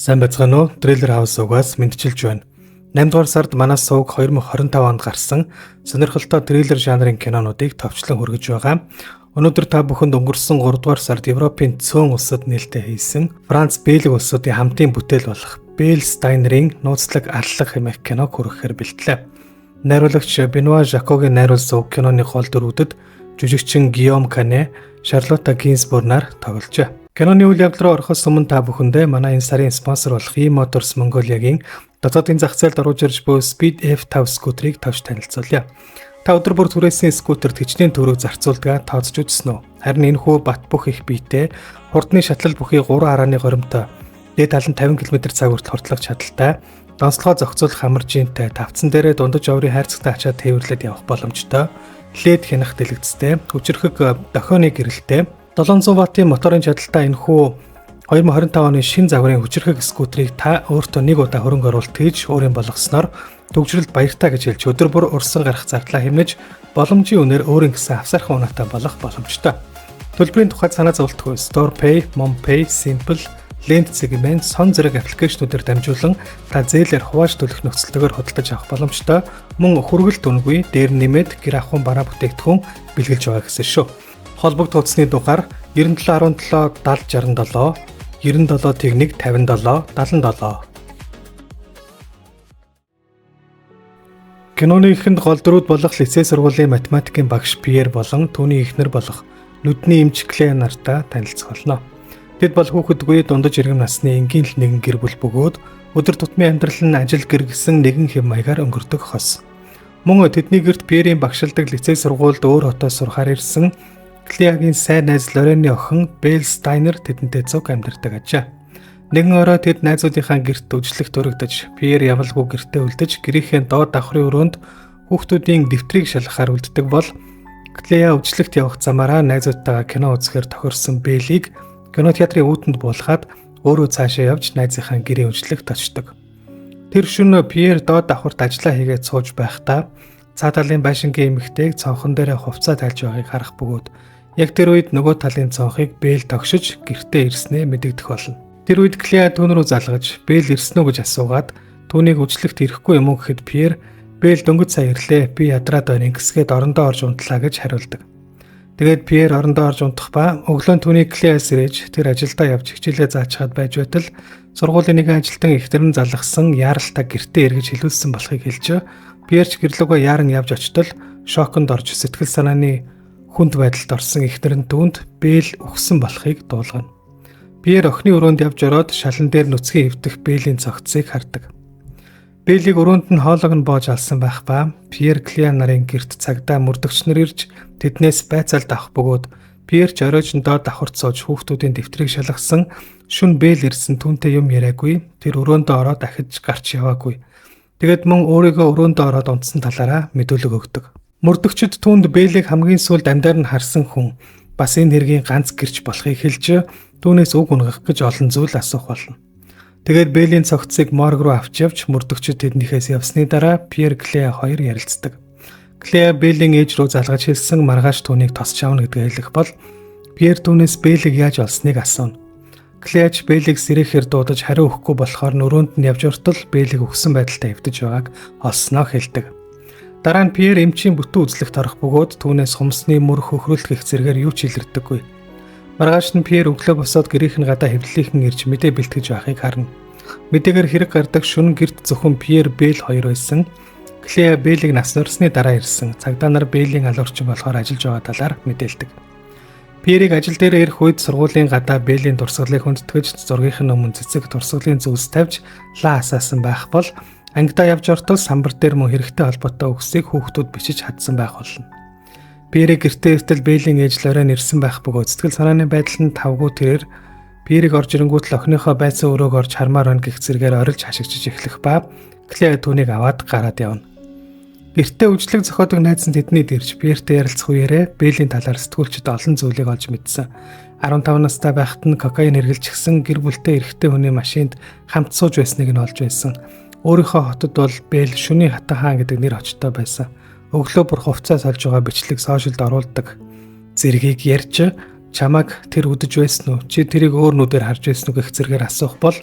Сайн байцгаана уу? Трейлер хаус угаас мэдчилж байна. 8 дугаар сард манай сувг 2025 онд гарсан сонирхолтой трейлер жанрын кинонуудыг товчлон хүргэж байгаа. Өнөөдөр та бүхэнд өнгөрсөн 3 дугаар сард Европын цөөн улсад нээлттэй хийсэн Франц Бельги улсуудын хамтын бүтээл болох Бел Стайнерийн Нууцлаг аллах хэмээх киног хүргэхээр бэлтлээ. Найруулагч Бенуа Жакогийн найруулсан киноны гол дүрүүдэд жүжигчин Гийом Кане, Шарлотта Гинсбурнаар тогложээ. Киноны үйл явдал руу орохоос өмнө та бүхэндээ манай энэ сарын спонсор болох E-Motors Mongolia-гийн дотоодын зах зээлд оруулж ирж буй Speed F5 скутерийг товч танилцуулъя. Та өдөр бүр түрээсийн скутерт хичнээн төгрөг зарцуулдгаа тооцож үзсэн үү? Харин энэхүү бат бөх их биетэй хурдны шатлал бүхий 3.1 горимтой дээд тал нь 50 км/цаг хүртэл хурдлах чадaltaй, донцлогоо зохицуулах хамаржинтай, тавцан дээрээ дундаж оврын хайрцагтай ачаад тээвэрлээд явах боломжтой, LED хянах дэлгэцтэй, хүчирхэг дохионы гэрэлтэй 700 ваттын моторын чадaltaй энэхүү 2025 оны шин загварын хүчирхэг скутерийг та өөртөө нэг удаа хөрөнгө оруулалт хийж өөрийн болгосноор төгжрөлд баяртай гэж хэлж өдөр бүр урсан гарах зардлаа хэмнэж боломжийн үнээр өөрийн гэсэн авсархан унаатай болох боломжтой. Төлбөрийн тухайд санаа зовлтгүй StorePay, MonPay, Simple, Lend сегмент сон зэрэг аппликейшнуудаар дамжуулан та зээлээр хувааж төлөх нөхцөлтөөр худалдаж авах боломжтой. Мөн хүргэлт үнэгүй дээр нэмээд гэр ахуйн бараа бүтээгдэхүүн бэлгэлж байгаа гэсэн шүү. Холбогд утасны дугаар 9717 7067 97 57 77. Киноны эхэнд гол дүрүүд болох лицей сургуулийн математикийн багш Пьер болон түүний эхнэр болох нүдний эмч Клея нартай танилцах болно. Тэд бол хүүхэдгүй дундаж иргэн насны энгийн л нэгэн гэр бүл бөгөөд өдөр тутмын амьдрал нь ажил гэргэсэн нэгэн хэм маягаар өнгөрдөг хос. Мөн тэдний гэрт Пьерийн багшилдаг лицей сургуульд өөр хотоос сурахаар ирсэн Клеягийн сайн найз Лорены охин Бел Стайнер тэдэнтэй цуг амьдардаг ажээ. Нэгэн орой тэд найзуудынхаа гэрт үжлэх дөрөгдөж, Пьер явалгүй гэртээ үлдэж, гэрийнхээ доод давхрын өрөөнд хүүхдүүдийн дэвтрийг шалгахаар үлддэг бол Клея үжлэгт явах замаараа найзуудтайгаа кино үзэхээр тохирсон Белийг кино театрын үүдэнд буулгаад өөрөө цаашаа явж найзынхаа гэрийн үжлэгт очдог. Тэр шөнө Пьер доод давхарт ажиллаа хийгээд сууж байхдаа цаа талын байшингийн эмэгтэйг цонхон дээрээ хувцас тайлж байгааг харах бөгөөд яг тэр үед нөгөө талын цонхыг Бел тогшиж гэртээ ирснээ мэдэгдэх болно. Тэр үед Клея түүн рүү залгаж Бел ирсэн үү гэж асуугаад түүнийг үжлэгт ирэхгүй юм уу гэхэд Пьер Бел дөнгөж сая ирлээ, би ядраад байна ингэсгээд орондоо орж унтлаа гэж хариулдаг. Тэгээд Пьер орондоо орж унтах ба өглөө түүний Клеяс ирээж тэр ажилдаа явж хичээлээ заачаад байж байтал сургуулийн нэгэн ажилтан ихтер нь залгасан яаралтай гэртээ эргэж хэлүүлсэн болохыг хэлж Пьер ч гэрлүүгөө яаран явж очтол шоконд орж сэтгэл санааны хүнд байдалд орсон ихтер нь түүнд Бел өгсөн болохыг дуулгана. Пьер охины өрөөнд явж ороод шалан дээр нүцгэн эвдэх Белийн цогцыг хардаг. Белийг өрөөнд нь хоолойг нь боож алсан байх ба Пьер Клея нарын гэрт цагдаа мөрдөгч нар ирж тэднээс байцаалд авах бөгөөд Пьер ч оройжондоо давхарт сууж хүүхдүүдийн дэвтрийг шалгасан шүн Бел ирсэн түүнтэй юм яриаггүй тэр өрөөндөө ороод дахиж гарч яваагүй. Тэгэд мөн өөрийгөө өрөөндөө ороод унтсан талаараа мэдүүлэг өгдөг. Мөрдөгчд түүнд Белийг хамгийн сүүлд амьдаар нь харсан хүн бас энэ хэргийн ганц гэрч болохыг хэлж түүнээс үг унгах гэж олон зүйл асуух болно. Тэгээд Белийн цогцыг морг руу авч явж мөрдөгчд тэднийхээс явсны дараа Пьер Клея хоёр ярилцдаг. Клея Белийн ээж рүү залгаж хэлсэн маргааш түүнийг тосч авна гэдгээ хэлэх бол Пьер түүнээс Белийг яаж олсныг асууна. Клеяч Белийг сэрэхээр дуудаж хариу өгөхгүй болохоор нөрөөнд нь явж ортол Белийг өгсөн байдалтай эвдэж байгааг олсноо хэлдэг. Дараа нь Пьер эмчийн бүтэн үзлэгт орох бөгөөд түүнээс хумсны мөр хөхрөлт гэх зэргээр юу ч илэрдэггүй. Маргааш нь Пьер өглөө босоод гэрийнх нь гадаа хэвлэлийнхэн ирж мэдээ бэлтгэж байхыг харна. Мэдээгээр хэрэг гардаг шөнө гэрт зөвхөн Пьер Бел хоёр байсан. Клея Белийг нас орсны дараа ирсэн. Цагдаа нар Белийн алуурчин болохоор ажиллаж байгаа талаар мэдээлдэг. Пьерийг ажил дээр ирэх үед сургуулийн гадаа Белийн дурсгалыг хүндэтгэж зургийнхын өмнө цэцэг дурсгалын зүйлс тавьж лаа асаасан байх бол ангидаа явж ортол самбар дээр мөн хэрэгтэй холбоотой үгсийг хүүхдүүд бичиж хадсан байх болно. Пьерийг гэртээ иртэл Белийн ээж Лорен ирсэн байх бөгөөд сэтгэл санааны байдал нь тавгүй тэрээр Пьерийг орж ирэнгүүт л охиныхоо байцаа өрөөг орж хармаар байна гэх зэргээр орилж хашигчиж эхлэх ба Клея түүнийг аваад гараад явна. Гэртээ үжлэг зохиодог найз нь тэдний дэрж Пьертэй ярилцах үеэрээ Белийн талаар сэтгүүлчд олон зүйлийг олж мэдсэн. 15 настай байхад нь кокаин хэрглэжсэн гэр бүлтэй эрэгтэй хүний машинд хамт сууж байсныг нь олж байсан. Өөрийнхөө хотод бол Бел шөнийн хатан хаан гэдэг нэр очтой байсан. Өглөө бүр хувцас олж байгаа бичлэг сошиалд оруулдаг. Зэргийг ярьж чамаг тэр үдэж байсан уу? Чи тэрийг өөр нүдээр харж байсан уу гэх зэргээр асуух бол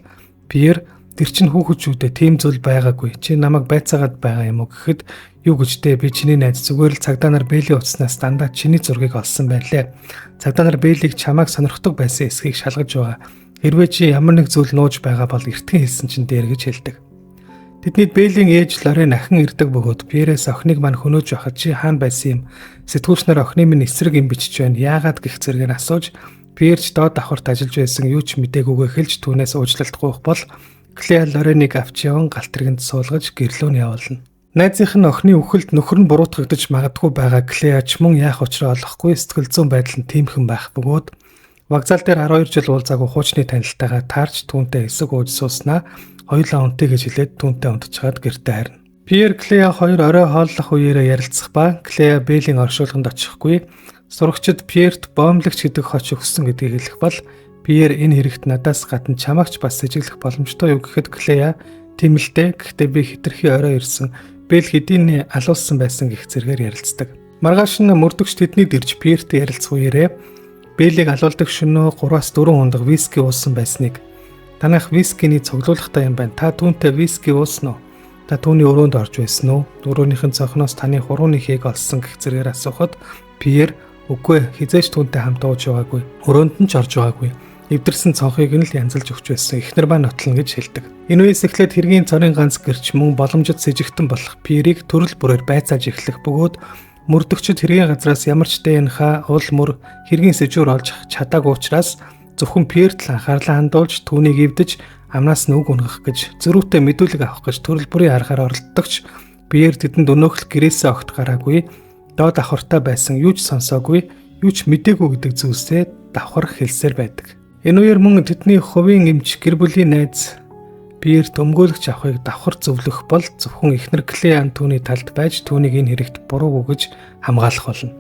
Пьер "Тэр чинь хүүхэдчүүдээ тийм зүйл байгаагүй. Чи намайг байцаагаад байгаа юм уу?" гэхэд "Юу гэж дээ, би чиний найз, зүгээр л цагдаа нар Бэйли утаснаас дандаа чиний зургийг олсон байлээ. Цагдаа нар Бэйлиг чамайг сонирхдог байсан эсхийг шалгаж байгаа. Хэрвээ чи ямар нэг зүйл нууж байгаа бол эртхэн хэлсэн чинь дээр" гэж хэлдэг. Тэдний Бэйлийн ээж Лорен ахин ирдэг бөгөөд Пьерээс охиныг мань хөнөөж байхад "Чи хаана байсан юм? Сэтгүүлчнэр охины минь эсрэг юм бичиж байна. Яагаад" гэх зэргээр асууж, Пьерч доод давхарт ажиллаж байсан юу ч мдэггүйгээ хэлж түүнээс уучлалт гуйх бол Клеа Лореныг авч яван галт тэргэнд суулгаж гэрлүүн явуулна. Найзынх нь охины үхэлд нөхөр нь буруутгагдаж магадгүй байгаа Клеач мөн яах учраа олохгүй сэтгэл зүйн байдал нь тиймхэн байх бөгөөд вокзал дээр 12 жил уулзаагүй хуучны танилтайгаа таарч түүнтэй эсэг ууж сууснаа хоёулаа унтъя гэж хэлээд түүнтэй унтчихад гэртээ харна. Пьер Клеа хоёр орой хооллох үеэрээ ярилцах ба Клеа Бэйлийн оршуулганд очихгүй сурагчид Пьерт боомлогч гэдэг хоч өгсөн гэдгийг хэлэх бол Пьер энэ хэрэгт надаас гадна чамаагч бас сэжиглэх боломжтой юу гэхэд Клеа "Тийм л дээ. Гэхдээ би хитрхи орой ирсэн. Бэл хэдийн алуулсан байсан" гэх зэргээр ярилцдаг. Маргааш нь мөрдөгч тэднийд ирж Пьертэй ярилцах үеэрээ Бэлийг алуулдаг шөнөө 3-4 хундаг виски уусан байсныг "Танайх вискиний цуглуулгатай юм байна. Та түүнтэй виски уусан уу? Та түүний өрөөнд орж байсан уу? Өрөөнийхэн цонхноос таны хурууны хийг олсон" гэх зэргээр асуухад Пьер "Үгүй, хизээч түүнтэй хамт ууж байгаагүй. Өрөөнд нь ч орж байгаагүй. Эвдэрсэн цонхыг нь л янзалж өгч байсан. Эхнэр ба нотлно" гэж хэлдэг. Энэ үеэс эхлээд хэргийн цорын ганц гэрч мөн боломжит сэжигтэн болох Пьерийг төрөл бүрээр байцааж эхлэх бөгөөд мөрдөгчд хэргийн газраас ямар ч ДНХ уул мөр хэргийн сэжүүр олж чадаагүй учраас зөвхөн Пьерт л анхаарлаа хандуулж түүнийг эвдэж амнаас нь үг унгах гэж зөрүүтэй мэдүүлэг авах гэж төрөл бүрийн аргаар оролддогч Пьер тэдэнд өнөөхөл гэрээсээ огт гараагүй, доод давхартай байсан, юу ч сонсоогүй, юу ч мэдээгүй гэдэг зүйлсээ давхар хэлсээр байдаг. Энэ үеэр мөн тэдний хувийн эмч гэр бүлийн найз Пьерт өмгөөлөгч авахыг давхар зөвлөх бол зөвхөн эхнэр Клеан түүний талд байж түүнийг энэ хэрэгт буруу өгөж хамгаалах болно.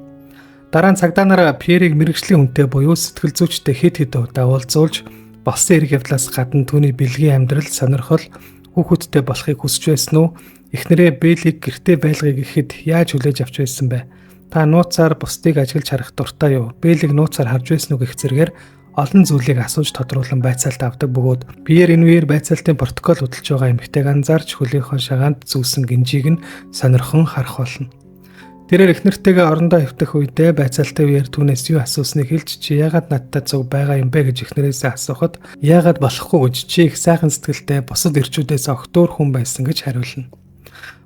Дараа нь цагдаа нар Пьерийг мэргэжлийн хүнтэй буюу сэтгэл зүйчтэй хэд хэд удаа уулзуулж болсон эрг явдлаас гадна түүний бэлгийн амьдрал сонирхол хүүхэдтэй болохыг хүсэж байсан уу? Эхнэрээ Бэлийг гэртээ байлгая гэхэд яаж хүлээж авч байсан бэ? Та нууцаар бусдыг ажиглаж харах дуртай юу? Бэлийг нууцаар харж байсан уу гэх зэргээр олон зүйлийг асууж тодруулан байцаалт авдаг бөгөөд Пьер энэ үеэр байцаалтын протокол хөтлж байгаа эмэгтэйг анзаарч хөлийнхөө шагаанд зүүсэн гинжийг нь сонирхон харах болно. Тэрээр эхнэртэйгээ орондоо хөвтөх үедээ байцаалтын үеэр түүнээс юу асуусныг хэлж "Чи яагаад надтай цуг байгаа юм бэ?" гэж эхнэрээсээ асуухад "Яагаад болохгүй гэж чи их сайхан сэтгэлтэй бусад ирчүүдээс огтуur хүн байсан" гэж хариулна.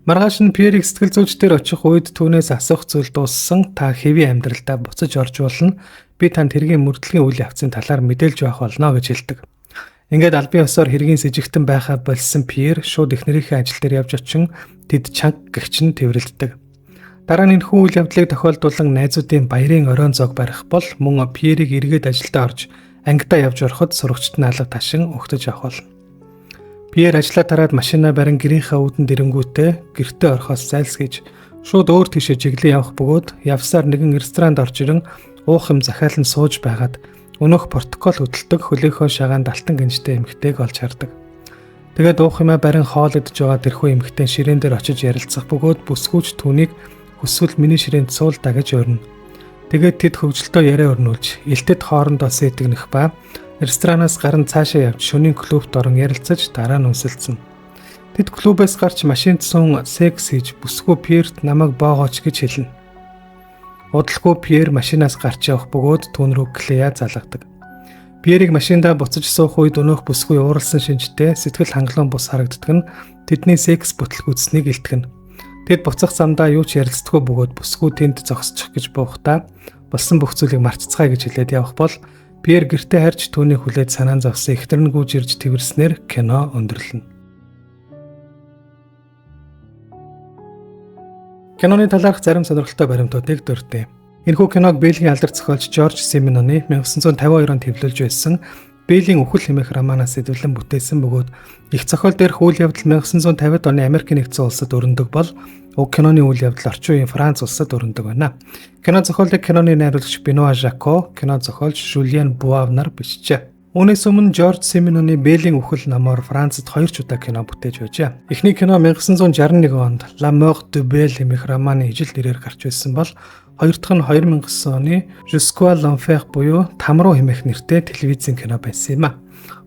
Маргааш нь Пьерийг сэтгэл зүйчдэр очих үед түүнээс асуух зүйл дууссан. "Та хэвийн амьдралдаа буцаж орж болно. Би танд хэргийн мөрдлөгийн үйл явцын талаар мэдээлж байх болно" гэж хэлдэг. Ингээд албан ёсоор хэргийн сэжигтэн байхаа болсон Пьер шууд эхнэрийнхээ ажил дээр явж очин тэд чанга гэгчин тэврэлддэг. Дараа нь энэ үйл явдлыг тохиолдуулан найзуудын баярын оройн зог барих бол мөн Пьерийг эргээд ажилдаа орж ангидаа явж ороход сурагчид нь алга ташин өгтөж авах болно. Пьер ажлаа тараад машинаа барин гэрийнхээ үүдэн дэрэнгүүтээ гэртээ орохоос зайлсхийж шууд өөр тийшээ чиглэн явах бөгөөд явсаар нэгэн ресторанд орж ирэн уух юм захиалан сууж байгаад өнөөх протокол хөдөлдөг хөлийнхөө шагаанд алтан гинжтэй эмэгтэйг олж хардаг. Тэгээд уух юмаа барин хоол идж байгаа тэрхүү эмэгтэй ширээн дээр очиж ярилцах бөгөөд бүсгүйч түүнийг "Хүсвэл миний ширээнд суулдаа" гэж өрнө. Тэгээд тэд хөвгөлтөө яриа өрнүүлж элтэд хоорондоо сэтгэнэх ба ресторанаас гарan цаашаа явж шөнийн клубт орон ярилцаж дараа нь үнсэлцэн. Тэд клубээс гарч машинд сун секс хийж бүсгүй Пьерт "Намайг боогооч" гэж хэлнэ. Удалгүй Пьер машинаас гарч явах бөгөөд түүн рүү Клеа залгадаг. Пьерийг машиндаа буцаж суух үед өнөөх бүсгүй ууралсан шинжтэй сэтгэл хангалуун бус харагддаг нь тэдний секс бүтлгүүцснийг илтгэнэ. Тэд буцах замдаа юу ч ярилцдаггүй бөгөөд бүсгүй тэнд зогсчих гэж буухтаа болсон бүх зүйлийг марццгаая гэж хэлээд явах бол Пьер гэртээ харж түүнийг хүлээж санаан зовсон эхнэр нь гүйж ирж тэрснээр кино өндөрлөнө. Киноны талаарх зарим сонирхолтой баримтуудыг дурдъя. Энэхүү киног Бэйлийн алдар зохиолч Жорж Сименоны 1952 онд хэвлүүлж байсан Бэйлийн үхэл хэмээх романаас сэдвлэн бүтээсэн бөгөөд их зохиол дээрх үйл явдал 1950-ад оны Америк нэгдсэн улсад өрнөдөг бол уг киноны үйл явдал орчин үеийн Франц улсад өрнөдөг байна. Кино зохиолыг киноны найруулагч Бенуа Жако, кино зохиолч Жюльен Буав нар бичжээ. Үүнээс өмнө Жорж Сименоны Бэйлийн үхэл номоор Францад 2 ч удаа кино бүтээж байжээ. Эхний кино 1961 онд La Mort de Belle хэмээх романы ижил нэрээр гарч байсан бол хоёр дахь нь 2009 оны Jusqu'à l'enfer буюу Там руу хэмээх нэртэй телевизийн кино байсан юм а.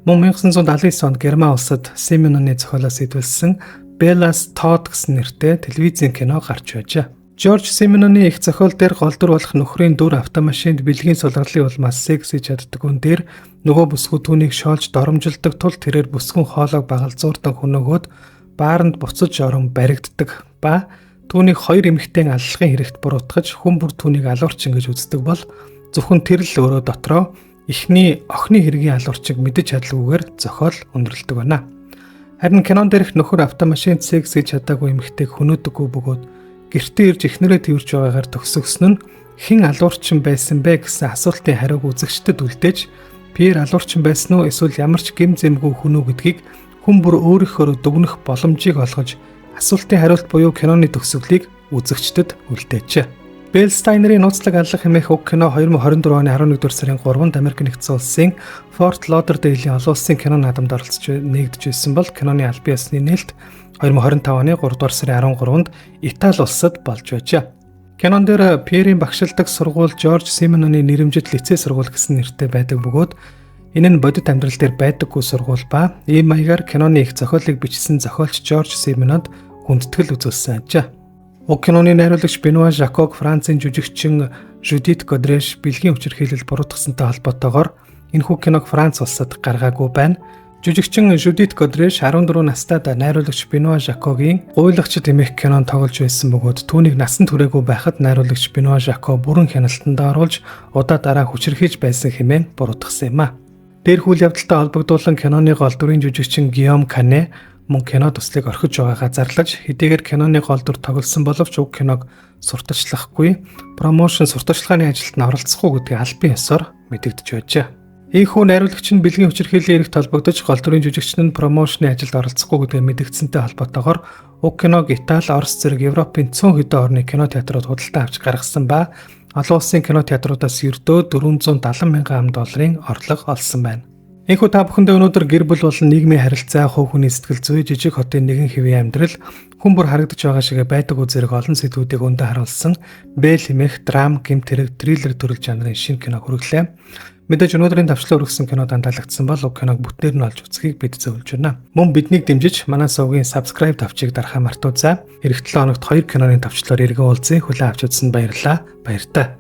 Мөн 1979 онд Герман улсад Сименоны зохиолоос идвэлсэн Беллас Тод гэсэн нэртэй телевизийн кино гарч байжээ. Жорж Сименоны их зохиол дээр гол дүр болох нөхрийн дүр автомашинд бэлгийн сулгарлын улмаас секс хийж чаддаг хүн дээр нөгөө бүсгүй түүнийг шоолж доромжилдаг тул тэрээр бүсгүн хоолойг багалзуурдан хөнөөгөөд бааранд буцаж орон баригддаг ба түүнийг хоёр эмэгтэйн аллахын хэрэгт буруутгаж хүн бүр түүнийг алуурчин гэж үздэг бол зөвхөн тэр л өөрөө дотроо эхний охины хэргийн алуурчиг мэдэж чадлагүйгээр зохиол өндөрлөдөг байна. Харин кинон дээрх нөхөр автомашинд секс хийж чадаагүй эмэгтэйг хөнөөдөггүй бөгөөд гэртээ ирж эхнэрээ тэрвэрж байгаагаар төгсгсөн нь хэн алуурчин байсан бэ гэсэн асуултын хариуг үзэгчдэд үлдээж Пьер алуурчин байсан уу эсвэл ямар ч гэм зэмгүй хүн үү гэдгийг хүн бүр өөрийнхөө дүгнэх боломжийг олгож асуултын хариулт буюу киноны төгсгөлийг үзэгчдэд үлдээжээ. Белл Стайнерийн нууцлаг аллах хэмээх уг кино 2024 оны 11-р сарын 3-нд Америк нэгдсэн улсын Форт Лодердейлын олон улсын кино наадамд оролцож нэгдэж байсан бол киноны албан ёсны нээлт 2025 оны 3-р сарын 13-нд Итали улсад болж байжээ. Кинон дээр Пьерийн багшилдаг сургууль Жорж Сименоны нэрэмжит лицей сургууль гэсэн нэртэй байдаг бөгөөд энэ нь бодит амьдрал дээр байдаггүй сургууль ба ийм маягаар киноны их зохиолыг бичсэн зохиолч Жорж Сименонд хүндэтгэл үзүүлсэн ажээ. Уг киноны найруулагч Бенуа Жаког Францын жүжигчин Жюдит Годреш бэлгийн хүчирхийлэл буруутгасантай холбоотойгоор энэхүү киног Франц улсад гаргаагүй байна. Жүжигчин Жюдит Годреш 14 настайд найруулагч Бенуа Жакогийн гуйлагчид хэмээх кинонд тоглож байсан бөгөөд түүнийг насан туршаагүй байхад найруулагч Бенуа Жако бүрэн хяналтанд оруулж удаа дараа хүчирхийлж байсан хэмээн буруутгасан юм а. Дээр үйл явдалтай холбогдуулан киноны гол дүрийн жүжигчин Гийом Кане мөн кино төслийг орхиж байгаагаа зарлаж хэдийгээр киноны гол дүр тоглосон боловч уг киног сурталчлахгүй промошн сурталчилгааны ажилд нь оролцохгүй гэдгийг албан ёсоор мэдэгдэж байжээ. Ийхүү найруулагч нь бэлгийн хүчирхийллийн эрхт холбогдож гол дүрийн жүжигчин нь промошны ажилд оролцохгүй гэдгийг мэдэгдсэнтэй холбоотойгоор уг киног Итали, Орос зэрэг Европын цөөн хэдэн орны кино театрууд худалдан авч гаргасан ба олон улсын кино театруудаас ердөө $470,000 орлого олсон байна. Энэхүү та бүхэндээ өнөөдөр гэр бүл болон нийгмийн харилцаа, хувь хүний сэтгэл зүй, жижиг хотын нэгэн хэвийн амьдрал, хүн бүр харагдаж байгаа шиг байдаг үзэрэг олон сэдвүүдийг өндө харуулсан Белл хэмээх драм, гэмт хэрэг, триллер төрөл жанрын шинэ кино хүргэлээ. Мэдээж өнөөдрийн давчлал өргөсөн кинод таалагдсан бол уг киног бүтээр нь олж үзхийг бид зөвлөж байна. Мөн биднийг дэмжиж манай сувгийн subscribe тавчийг дарахаа мартаоцай. Эх 7 хоногт 2 киноны тавчлаар эргэн уулзъя. Хүлээн авч үзсэнд баярлалаа. Баяртай.